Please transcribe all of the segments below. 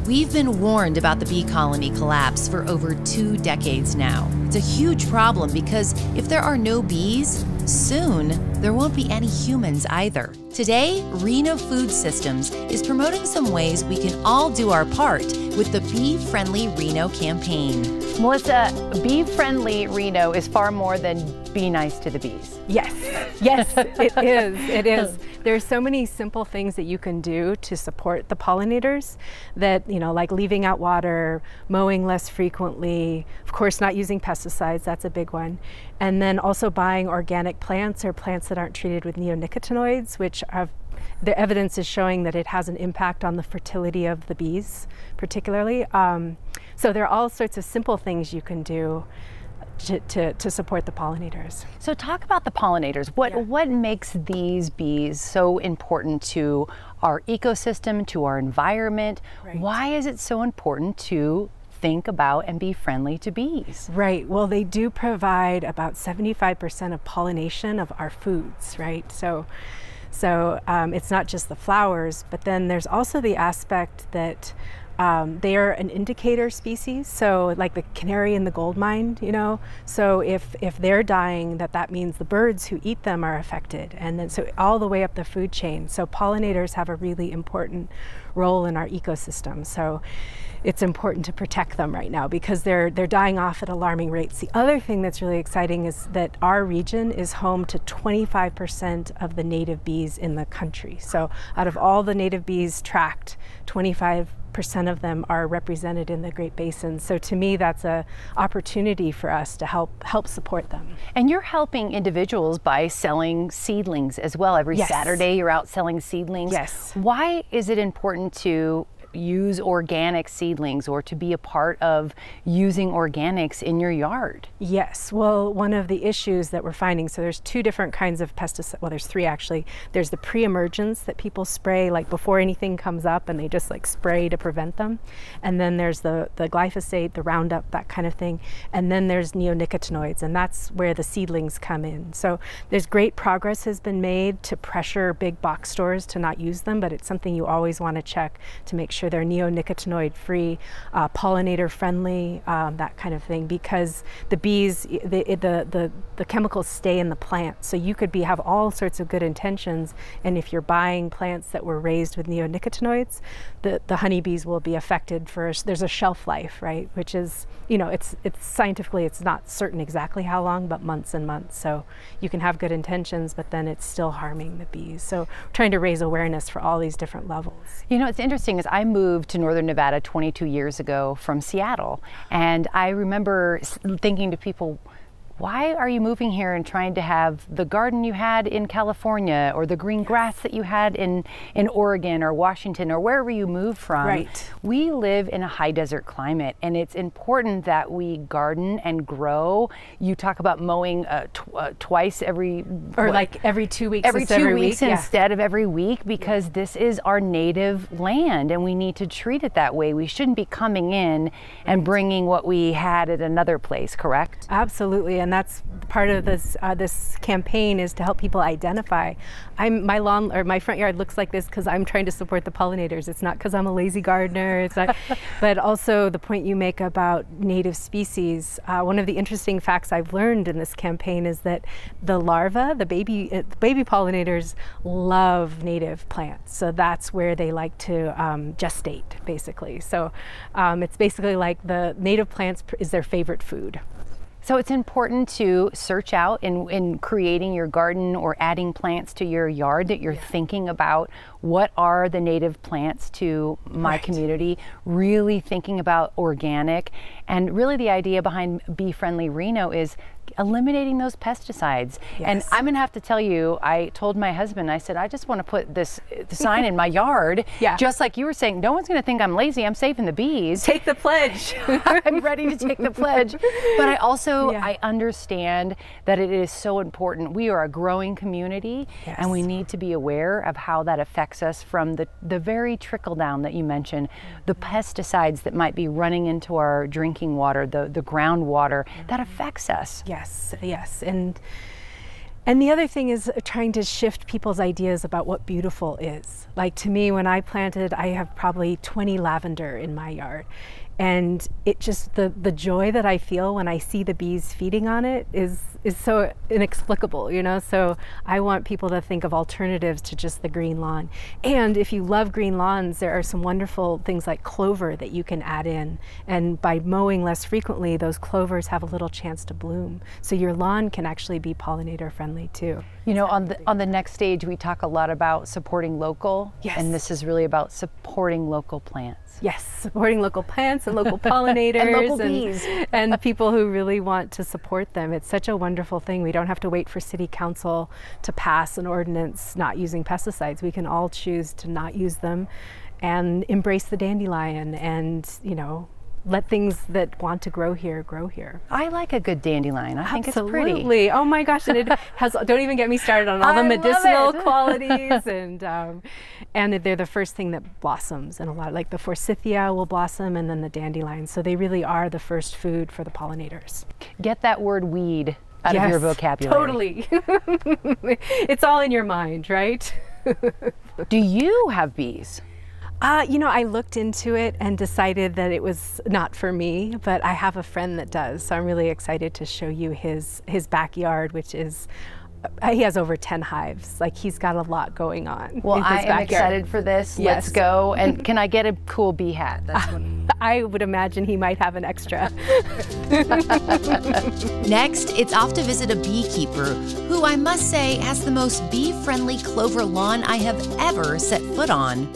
We've been warned about the bee colony collapse for over 2 decades now. It's a huge problem because if there are no bees, soon there won't be any humans either. Today, Reno Food Systems is promoting some ways we can all do our part with the Bee Friendly Reno campaign. Melissa, Bee Friendly Reno is far more than be nice to the bees. Yes, yes, it is. It is. There's so many simple things that you can do to support the pollinators that, like leaving out water, mowing less frequently, of course not using pesticides, that's a big one. And then also buying organic plants or plants that aren't treated with neonicotinoids, which the evidence is showing that it has an impact on the fertility of the bees, particularly. So there are all sorts of simple things you can do to support the pollinators. So talk about the pollinators. What makes these bees so important to our ecosystem, to our environment? Right. Why is it so important to think about and be friendly to bees? Right. Well, they do provide about 75% of pollination of our foods, right? So it's not just the flowers, but then there's also the aspect that they are an indicator species, so like the canary in the gold mine, so if they're dying, that means the birds who eat them are affected, and then so all the way up the food chain. So pollinators have a really important role in our ecosystem. So it's important to protect them right now because they're dying off at alarming rates. The other thing that's really exciting is that our region is home to 25% of the native bees in the country. So out of all the native bees tracked, 25% of them are represented in the Great Basin. So to me, that's an opportunity for us to help support them. And you're helping individuals by selling seedlings as well. Every Yes. Saturday you're out selling seedlings. Yes. Why is it important to use organic seedlings or to be a part of using organics in your yard? Yes, well, one of the issues that we're finding, so there's 2 different kinds of pesticides, well there's 3 actually. There's the pre-emergence that people spray like before anything comes up and they just like spray to prevent them. And then there's the glyphosate, the Roundup, that kind of thing. And then there's neonicotinoids, and that's where the seedlings come in. So there's great progress has been made to pressure big box stores to not use them, but it's something you always want to check to make sure they're neonicotinoid free, pollinator friendly, that kind of thing, because the bees, the chemicals stay in the plant. So you could have all sorts of good intentions, and if you're buying plants that were raised with neonicotinoids, the honeybees will be affected there's a shelf life, right? Which is, it's scientifically, it's not certain exactly how long, but months and months. So you can have good intentions, but then it's still harming the bees. So we're trying to raise awareness for all these different levels. It's interesting is I moved to Northern Nevada 22 years ago from Seattle, and I remember thinking to people, why are you moving here and trying to have the garden you had in California or the green grass that you had in Oregon or Washington or wherever you moved from? Right. We live in a high desert climate, and it's important that we garden and grow. You talk about mowing twice every... Or like every 2 weeks. Every 2 weeks week, instead of every week, because this is our native land and we need to treat it that way. We shouldn't be coming in and bringing what we had at another place, correct? Absolutely. And that's part of this this campaign, is to help people identify. My lawn or my front yard looks like this because I'm trying to support the pollinators. It's not because I'm a lazy gardener. It's not, but also the point you make about native species. One of the interesting facts I've learned in this campaign is that the larvae, the baby pollinators, love native plants. So that's where they like to gestate, basically. So it's basically like the native plants is their favorite food. So it's important to search out in creating your garden or adding plants to your yard that you're thinking about what are the native plants to my community, really thinking about organic. And really the idea behind Bee Friendly Reno is eliminating those pesticides. Yes. And I'm gonna have to tell you, I told my husband, I said, I just want to put the sign in my yard, just like you were saying, no one's gonna think I'm lazy, I'm saving the bees. Take the pledge. I'm ready to take the pledge. But I also, I understand that it is so important. We are a growing community, and we need to be aware of how that affects us from the very trickle down that you mentioned, the pesticides that might be running into our drinking water, the groundwater, that affects us. Yes, yes. And And the other thing is trying to shift people's ideas about what beautiful is. Like to me, when I planted, I have probably 20 lavender in my yard. And it just, the joy that I feel when I see the bees feeding on it is so inexplicable, you know? So I want people to think of alternatives to just the green lawn. And if you love green lawns, there are some wonderful things like clover that you can add in. And by mowing less frequently, those clovers have a little chance to bloom. So your lawn can actually be pollinator friendly too. You know, on the next stage, we talk a lot about supporting local. Yes. And this is really about supporting local plants. Yes, supporting local plants and local pollinators and local bees. And people who really want to support them. It's such a wonderful thing. We don't have to wait for city council to pass an ordinance not using pesticides. We can all choose to not use them and embrace the dandelion and, you know, let things that want to grow here grow here. I like a good dandelion. I think it's pretty. Absolutely. Oh my gosh, and it has, don't even get me started on all the medicinal qualities, and they're the first thing that blossoms, and a lot, like the forsythia will blossom, and then the dandelion. So they really are the first food for the pollinators. Get that word weed out of your vocabulary. Totally. It's all in your mind, right? Do you have bees? You know, I looked into it and decided that it was not for me, but I have a friend that does. So I'm really excited to show you his backyard, which is, he has over 10 hives. Like, he's got a lot going on. Well, in his I am backyard. excited for this. Yes. Let's go. And can I get a cool bee hat? That's what I would imagine he might have an extra. Next, it's off to visit a beekeeper who I must say has the most bee-friendly clover lawn I have ever set foot on.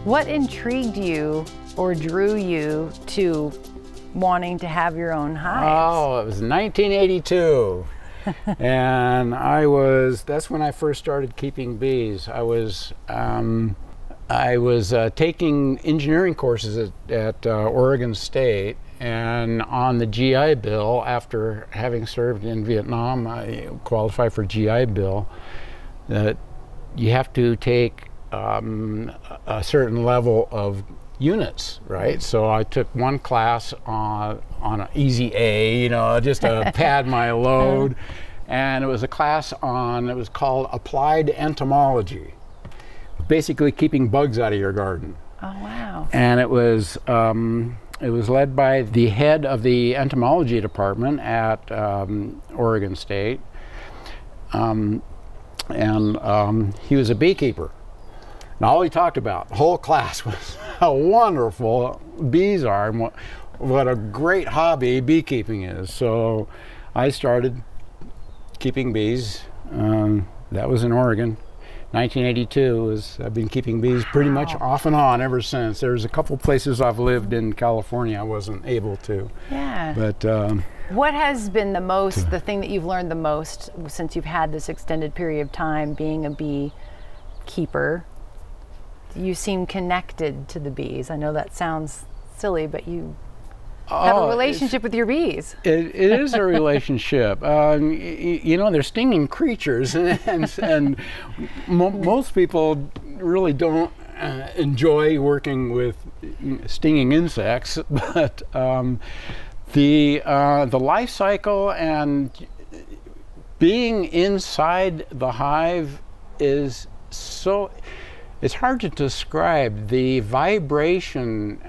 What intrigued you or drew you to wanting to have your own hives? Oh, it was 1982. And that's when I first started keeping bees. I was taking engineering courses at Oregon State, and on the GI Bill, after having served in Vietnam, I qualified for GI Bill, that you have to take a certain level of units, right? So I took one class on an easy A, you know, just to pad my load. And it was a class it was called Applied Entomology, basically keeping bugs out of your garden. Oh, wow. And it was led by the head of the entomology department at Oregon State. He was a beekeeper. And all he talked about, the whole class, was how wonderful bees are and what a great hobby beekeeping is. So I started keeping bees. That was in Oregon. 1982 I've been keeping bees pretty much off and on ever since. There's a couple places I've lived in California I wasn't able to. Yeah. But what has been the thing that you've learned the most since you've had this extended period of time being a beekeeper? You seem connected to the bees. I know that sounds silly, but you have a relationship with your bees. It is a relationship. You know, they're stinging creatures, and most people really don't enjoy working with stinging insects. But the life cycle and being inside the hive is so. It's hard to describe the vibration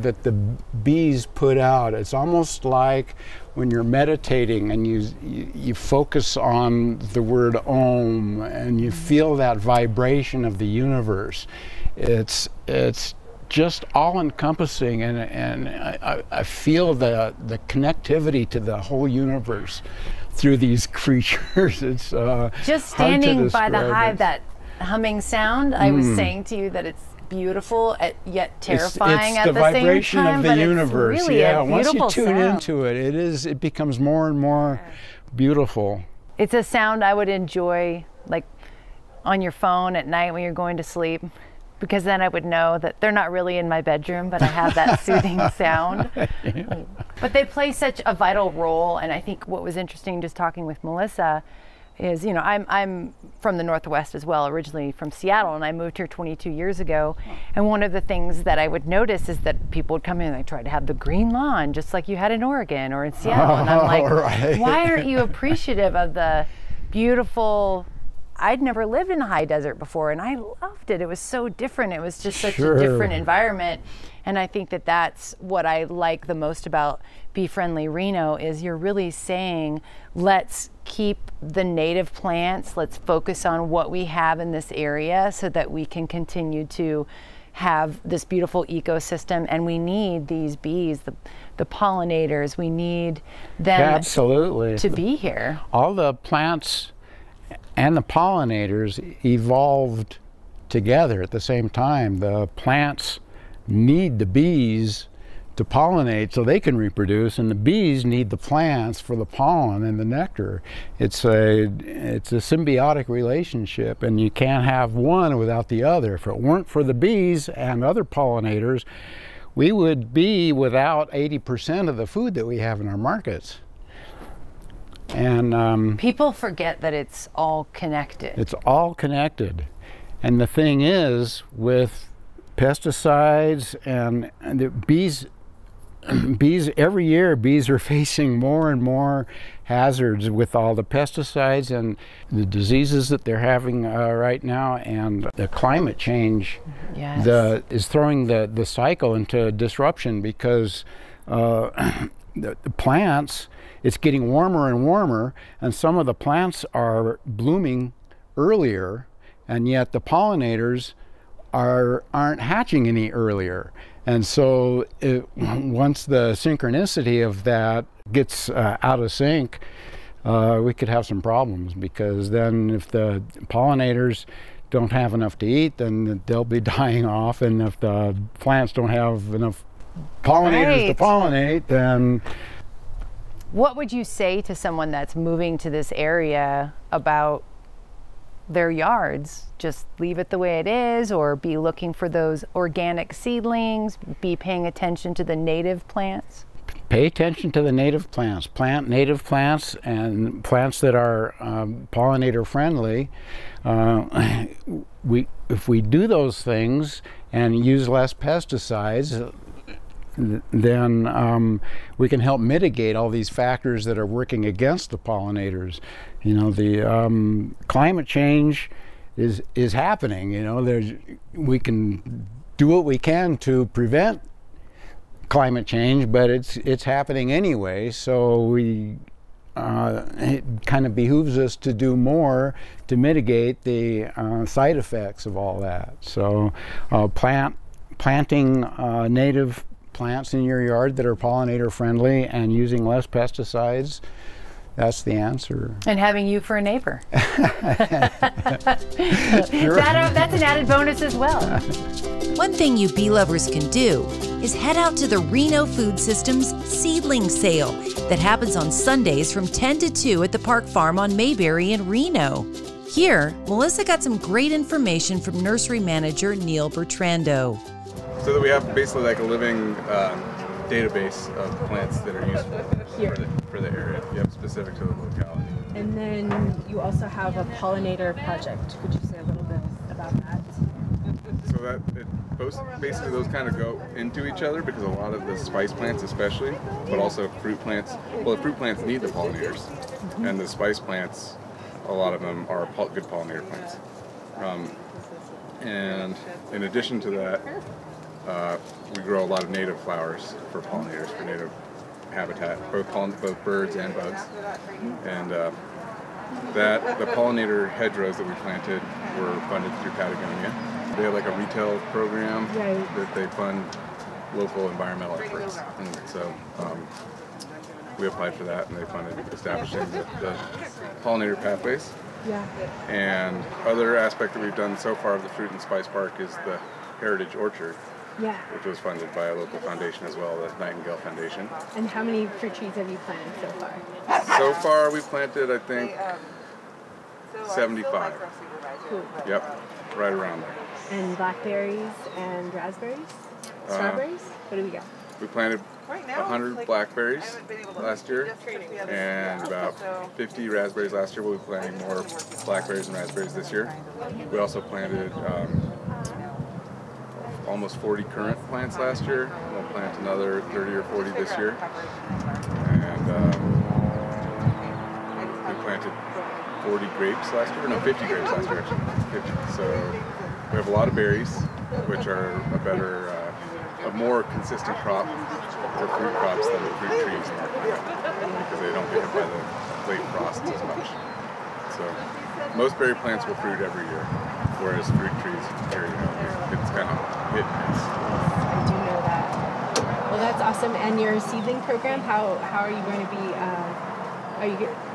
that the bees put out. It's almost like when you're meditating and you focus on the word Om and you feel that vibration of the universe. It's just all-encompassing, and I feel the connectivity to the whole universe through these creatures. It's just standing by the hive, it. that humming sound. I was saying to you that it's beautiful yet terrifying at the same time. It's the vibration of the universe. It's really a once you beautiful tune sound. into it, it becomes more and more beautiful. It's a sound I would enjoy, like on your phone at night when you're going to sleep, because then I would know that they're not really in my bedroom, but I have that soothing sound. Yeah. But they play such a vital role, and I think what was interesting just talking with Melissa is, you know, I'm from the Northwest as well, originally from Seattle, and I moved here 22 years ago. And one of the things that I would notice is that people would come in and they try to have the green lawn, just like you had in Oregon or in Seattle. And I'm like, right. Why aren't you appreciative of the beautiful. I'd never lived in a high desert before, and I loved it. It was so different. It was just such a different environment. And I think that that's what I like the most about Bee Friendly Reno is you're really saying, let's keep the native plants, let's focus on what we have in this area so that we can continue to have this beautiful ecosystem. And we need these bees, the pollinators, we need them absolutely to be here. All the plants and the pollinators evolved together at the same time. The plants need the bees to pollinate so they can reproduce, and the bees need the plants for the pollen and the nectar. It's a symbiotic relationship, and you can't have one without the other. If it weren't for the bees and other pollinators, we would be without 80% of the food that we have in our markets. And people forget that it's all connected. It's all connected. And the thing is, with pesticides and the bees every year, bees are facing more and more hazards with all the pesticides and the diseases that they're having right now, and the climate change is throwing the cycle into disruption, because the plants, it's getting warmer and warmer, and some of the plants are blooming earlier, and yet the pollinators aren't hatching any earlier. And so once the synchronicity of that gets out of sync, we could have some problems, because then if the pollinators don't have enough to eat, then they'll be dying off, and if the plants don't have enough pollinators to pollinate, then... What would you say to someone that's moving to this area about their yards? Just leave it the way it is, or be looking for those organic seedlings, be paying attention to the native plants? Pay attention to the native plants. Plant native plants and plants that are pollinator friendly. If we do those things and use less pesticides, then we can help mitigate all these factors that are working against the pollinators. You know, the climate change is happening. You know, we can do what we can to prevent climate change, but it's happening anyway. So it kind of behooves us to do more to mitigate the side effects of all that. So planting native plants in your yard that are pollinator friendly and using less pesticides, that's the answer. And having you for a neighbor. That's an added bonus as well. One thing you bee lovers can do is head out to the Reno Food Systems Seedling Sale that happens on Sundays from 10 to 2 at the Park Farm on Mayberry in Reno. Here, Melissa got some great information from Nursery Manager Neil Bertrando. So that we have basically like a living database of plants that are useful for the area, specific to the locality. And then you also have a pollinator project. Could you say a little bit about that? So that basically those kind of go into each other, because a lot of the spice plants especially, but also fruit plants, well, the fruit plants need the pollinators, and the spice plants, a lot of them are good pollinator plants. And in addition to that, we grow a lot of native flowers for pollinators, for native habitat, both birds and bugs. And the pollinator hedgerows that we planted were funded through Patagonia. They have like a retail program that they fund local environmental efforts. And so we applied for that, and they funded establishing the pollinator pathways. And other aspect that we've done so far of the Fruit and Spice Park is the Heritage Orchard, which was funded by a local foundation as well, the Nightingale Foundation. And how many fruit trees have you planted so far? So far we've planted, I think, 75. Cool. Yep, right around there. And blackberries and raspberries? Strawberries? What do we got? We planted 100 blackberries last year and about 50 raspberries last year. We'll be planting more blackberries and raspberries this year. We also planted almost 40 currant plants last year. We'll plant another 30 or 40 this year. And we planted 40 grapes last year, no, 50 grapes last year actually, 50. So we have a lot of berries, which are a more consistent crop for fruit crops than the fruit trees in our climate, because they don't get hit by the late frosts as much. So most berry plants will fruit every year, whereas fruit trees, it's kind of hit and miss. I do know that. Well, that's awesome. And your seedling program, how are you going to be?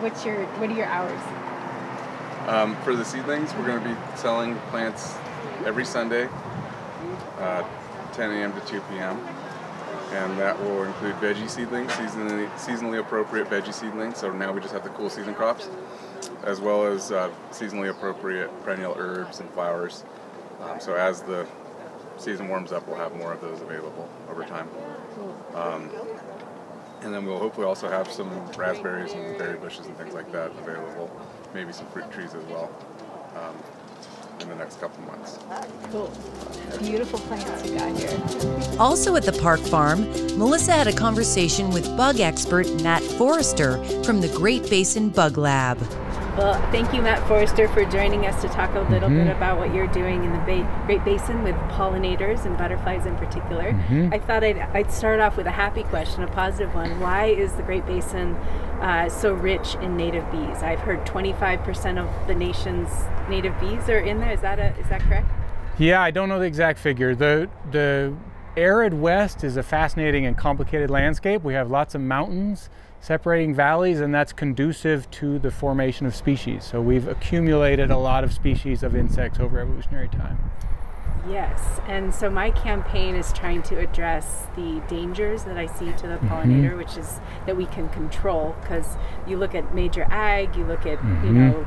What are your hours? For the seedlings, we're going to be selling plants every Sunday, 10 a.m. to 2 p.m. And that will include veggie seedlings, seasonally appropriate veggie seedlings. So now we just have the cool season crops, as well as seasonally appropriate perennial herbs and flowers. So as the season warms up, we'll have more of those available over time. And then we'll hopefully also have some raspberries and berry bushes and things like that available. Maybe some fruit trees as well in the next couple months. Cool. Beautiful plants you got here. Also at the park farm, Melissa had a conversation with bug expert Matt Forister from the Great Basin Bug Lab. Well, thank you, Matt Forister, for joining us to talk a little bit about what you're doing in the Great Basin with pollinators and butterflies in particular. I thought I'd start off with a happy question, a positive one. Why is the Great Basin so rich in native bees? I've heard 25% of the nation's native bees are in there. Is that correct? Yeah, I don't know the exact figure. The arid West is a fascinating and complicated landscape. We have lots of mountains separating valleys, and that's conducive to the formation of species. So we've accumulated a lot of species of insects over evolutionary time. Yes, and so my campaign is trying to address the dangers that I see to the pollinator, which is that we can control, because you look at major ag, you look at you know,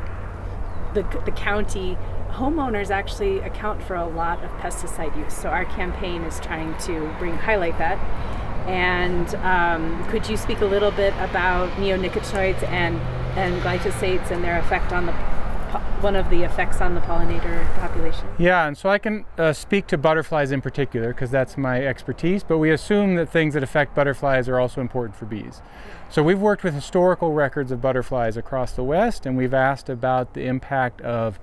the county, homeowners actually account for a lot of pesticide use. So our campaign is trying to highlight that. And could you speak a little bit about neonicotinoids and glyphosates and their effect on one of the effects on the pollinator population? Yeah, and so I can speak to butterflies in particular because that's my expertise, but we assume that things that affect butterflies are also important for bees. So we've worked with historical records of butterflies across the West, and we've asked about the impact of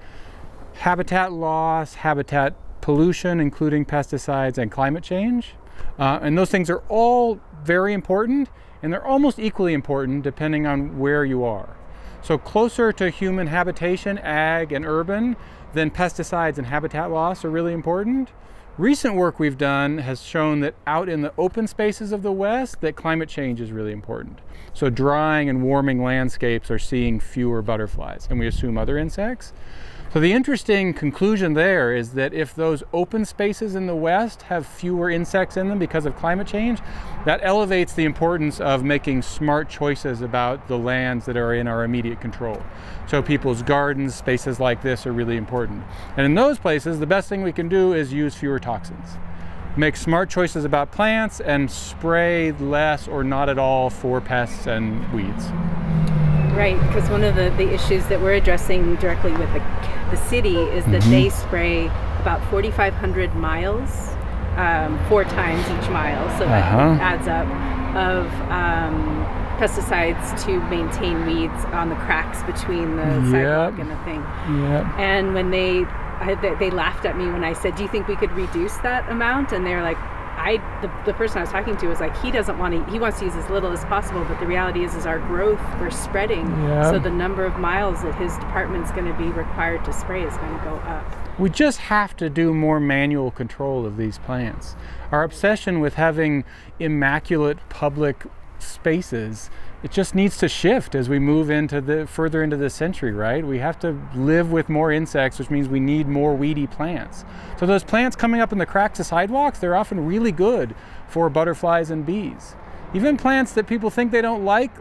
habitat loss, habitat pollution, including pesticides, and climate change. And those things are all very important, and they're almost equally important depending on where you are. So closer to human habitation, ag and urban, then pesticides and habitat loss are really important. Recent work we've done has shown that out in the open spaces of the West, that climate change is really important. So drying and warming landscapes are seeing fewer butterflies, and we assume other insects. So the interesting conclusion there is that if those open spaces in the West have fewer insects in them because of climate change, that elevates the importance of making smart choices about the lands that are in our immediate control. So people's gardens, spaces like this are really important. And in those places, the best thing we can do is use fewer toxins. Make smart choices about plants and spray less or not at all for pests and weeds. Right, because one of the issues that we're addressing directly with the city is that they spray about 4,500 miles, 4 times each mile, so that adds up, of pesticides to maintain weeds on the cracks between the sidewalk and the thing. And when they laughed at me when I said, do you think we could reduce that amount? And they're like, the person I was talking to was like, he wants to use as little as possible, but the reality is our growth, we're spreading, so the number of miles that his department's going to be required to spray is going to go up. We just have to do more manual control of these plants. Our obsession with having immaculate public spaces, it just needs to shift as we move into further into this century, right? We have to live with more insects, which means we need more weedy plants. So those plants coming up in the cracks of sidewalks, they're often really good for butterflies and bees. Even plants that people think they don't like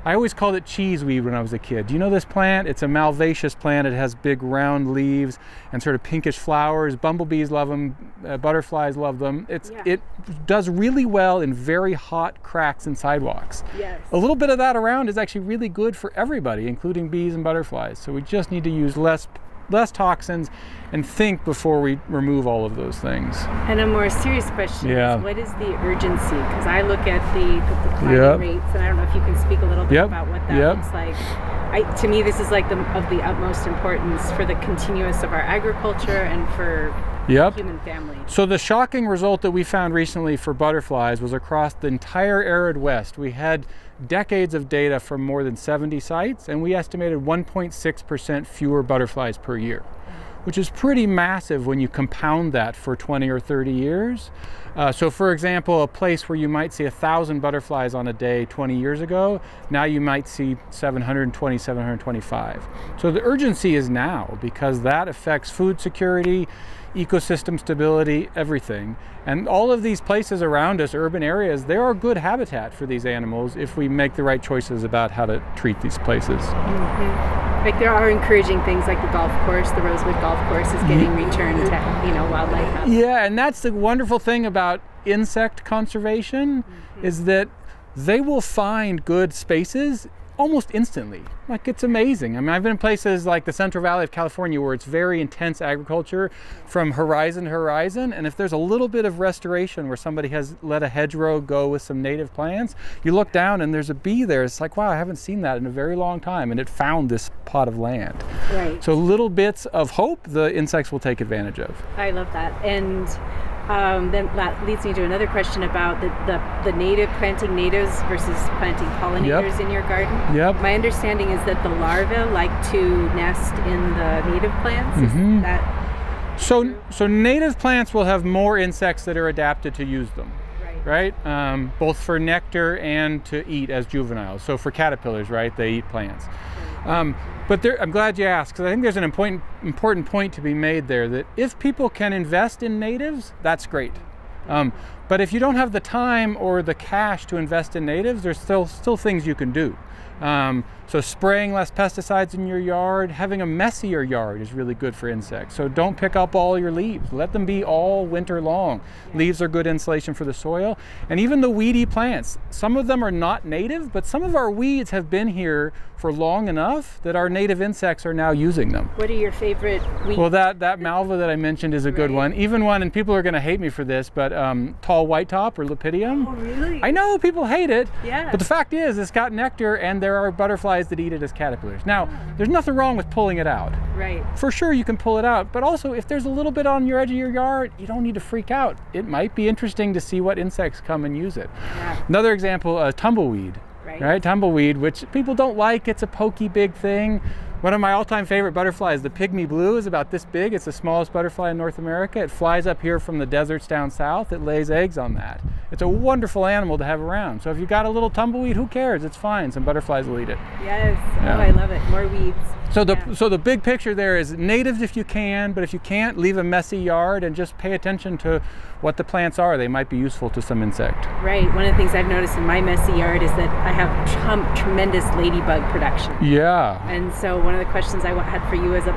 I always called it cheeseweed when I was a kid. Do you know this plant? It's a malvaceous plant. It has big round leaves and sort of pinkish flowers. Bumblebees love them, butterflies love them. It does really well in very hot cracks and sidewalks. A little bit of that around is actually really good for everybody, including bees and butterflies. So we just need to use less less toxins, and think before we remove all of those things. And a more serious question Yeah. is, what is the urgency? Because I look at the declining rates, and I don't know if you can speak a little bit about what that looks like. To me, this is like of the utmost importance for the continuous of our agriculture and for human family. So the shocking result that we found recently for butterflies was across the entire arid West. We had decades of data from more than 70 sites, and we estimated 1.6% fewer butterflies per year, which is pretty massive when you compound that for 20 or 30 years. So for example, a place where you might see 1,000 butterflies on a day 20 years ago, now you might see 720, 725. So the urgency is now, because that affects food security, ecosystem stability, everything. And all of these places around us, urban areas, they are good habitat for these animals if we make the right choices about how to treat these places. Like there are encouraging things like the golf course, the Rosewood Golf Course is getting returned to, wildlife habitat. Yeah, and that's the wonderful thing about insect conservation is that they will find good spaces almost instantly. Like, it's amazing. I mean, I've been in places like the Central Valley of California where it's very intense agriculture from horizon to horizon, and if there's a little bit of restoration where somebody has let a hedgerow go with some native plants, you look down and there's a bee there. It's like, wow, I haven't seen that in a very long time, and it found this plot of land. Right. So little bits of hope the insects will take advantage of. I love that. And then that leads me to another question about the native, planting natives versus planting pollinators in your garden. My understanding is that the larvae like to nest in the native plants. Is that so native plants will have more insects that are adapted to use them. Right? Both for nectar and to eat as juveniles. So for caterpillars, right, they eat plants. But I'm glad you asked, because I think there's an important point to be made there, that if people can invest in natives, that's great. But if you don't have the time or the cash to invest in natives, there's still things you can do. So spraying less pesticides in your yard, having a messier yard is really good for insects. So don't pick up all your leaves. Let them be all winter long. Leaves are good insulation for the soil. And even the weedy plants, some of them are not native, but some of our weeds have been here for long enough that our native insects are now using them. What are your favorite weeds? Well, that malva that I mentioned is a good one. Even one, and people are going to hate me for this, but tall whitetop or lepidium. Oh, really? I know people hate it, yeah. But the fact is it's got nectar and there are butterflies that eat it as caterpillars. Now, there's nothing wrong with pulling it out. Right. For sure you can pull it out, but also if there's a little bit on your edge of your yard, you don't need to freak out. It might be interesting to see what insects come and use it. Yeah. Another example, tumbleweed. Right? Tumbleweed, which people don't like. It's a pokey big thing. One of my all-time favorite butterflies, the pygmy blue, is about this big. It's the smallest butterfly in North America. It flies up here from the deserts down south. It lays eggs on that. It's a wonderful animal to have around. So if you've got a little tumbleweed, who cares? It's fine. Some butterflies will eat it. Yes. Yeah. Oh, I love it. More weeds. So the big picture there is natives if you can, but if you can't, leave a messy yard and just pay attention to what the plants are. They might be useful to some insect. Right. One of the things I've noticed in my messy yard is that I have tremendous ladybug production. Yeah. And so one of the questions I had for you as a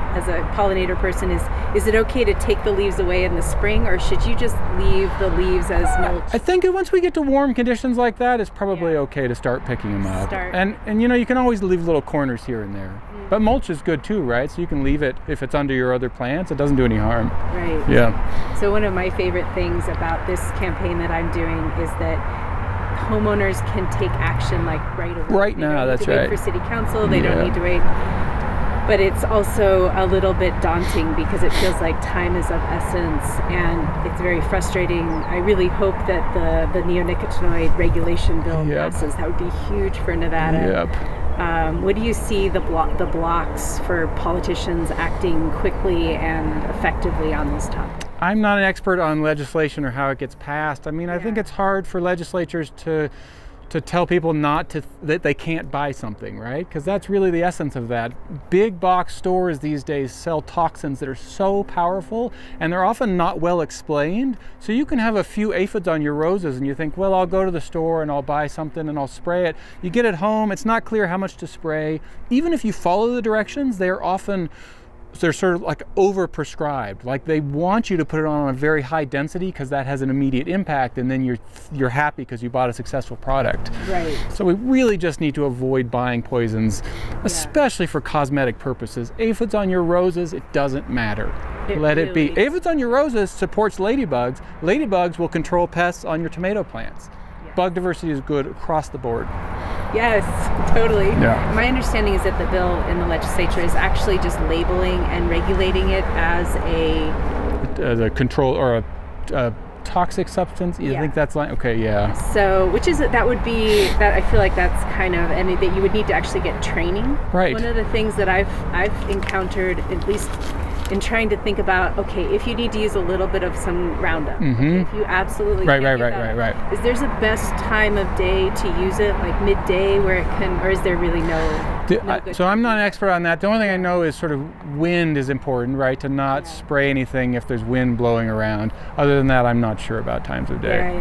pollinator person is it okay to take the leaves away in the spring, or should you just leave the leaves as mulch? I think once we get to warm conditions like that, it's probably okay to start picking them up. And you can always leave little corners here and there. But mulch is good too, right? So you can leave it if it's under your other plants. It doesn't do any harm. Right. Yeah. So one of my favorite things about this campaign that I'm doing is that homeowners can take action like right away. Right now, that's right. They don't need to wait for city council. They don't need to wait. But it's also a little bit daunting because it feels like time is of essence and it's very frustrating. I really hope that the neonicotinoid regulation bill passes. That would be huge for Nevada. What do you see the blocks for politicians acting quickly and effectively on this topic? I'm not an expert on legislation or how it gets passed. I mean, I think it's hard for legislatures to tell people that they can't buy something, right? Because that's really the essence of that. Big box stores these days sell toxins that are so powerful and they're often not well explained. So you can have a few aphids on your roses and you think, well, I'll go to the store and I'll buy something and I'll spray it. You get it home, it's not clear how much to spray. Even if you follow the directions, they're often they're sort of like overprescribed. Like they want you to put it on a very high density because that has an immediate impact, and then you're happy because you bought a successful product. Right. So we really just need to avoid buying poisons, especially for cosmetic purposes. Aphids on your roses, it doesn't matter. Let it be. Aphids on your roses supports ladybugs. Ladybugs will control pests on your tomato plants. Bug diversity is good across the board. Yes, totally. Yeah. My understanding is that the bill in the legislature is actually just labeling and regulating it as a control or a toxic substance. You think that's like, okay, yeah. So, that would be that. I feel like that's kind of, and that you would need to actually get training. Right. One of the things that I've encountered, at least in trying to think about, okay, if you need to use a little bit of some Roundup, if you absolutely right. Is there's a best time of day to use it, like midday, where it can, or is there really no good so I'm not an expert on that. The only thing I know is sort of wind is important, right? To not spray anything if there's wind blowing around. Other than that, I'm not sure about times of day.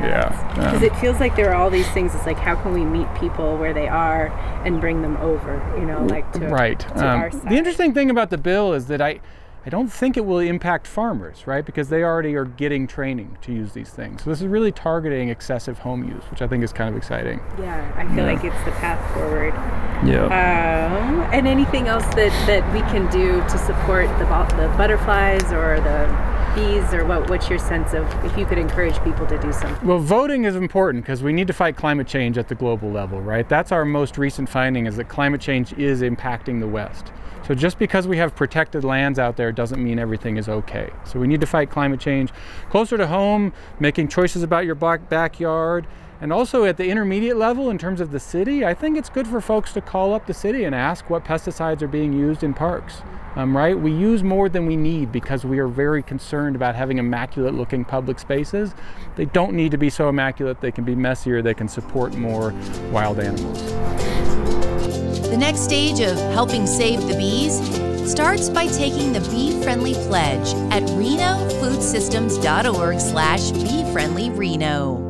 Because it feels like there are all these things. It's like, how can we meet people where they are and bring them over, like to our side. The interesting thing about the bill is that I don't think it will impact farmers, right? Because they already are getting training to use these things. So this is really targeting excessive home use, which I think is kind of exciting. Yeah, I feel like it's the path forward. Yeah. And anything else that we can do to support the butterflies or the bees, or what's your sense of, if you could encourage people to do something? Well, voting is important because we need to fight climate change at the global level, right? That's our most recent finding, is that climate change is impacting the West. So just because we have protected lands out there doesn't mean everything is okay. So we need to fight climate change closer to home, making choices about your backyard, and also at the intermediate level in terms of the city. I think it's good for folks to call up the city and ask what pesticides are being used in parks. Right? We use more than we need because we are very concerned about having immaculate looking public spaces. They don't need to be so immaculate. They can be messier. They can support more wild animals. The next stage of helping save the bees starts by taking the Bee Friendly Pledge at renofoodsystems.org/beefriendlyreno.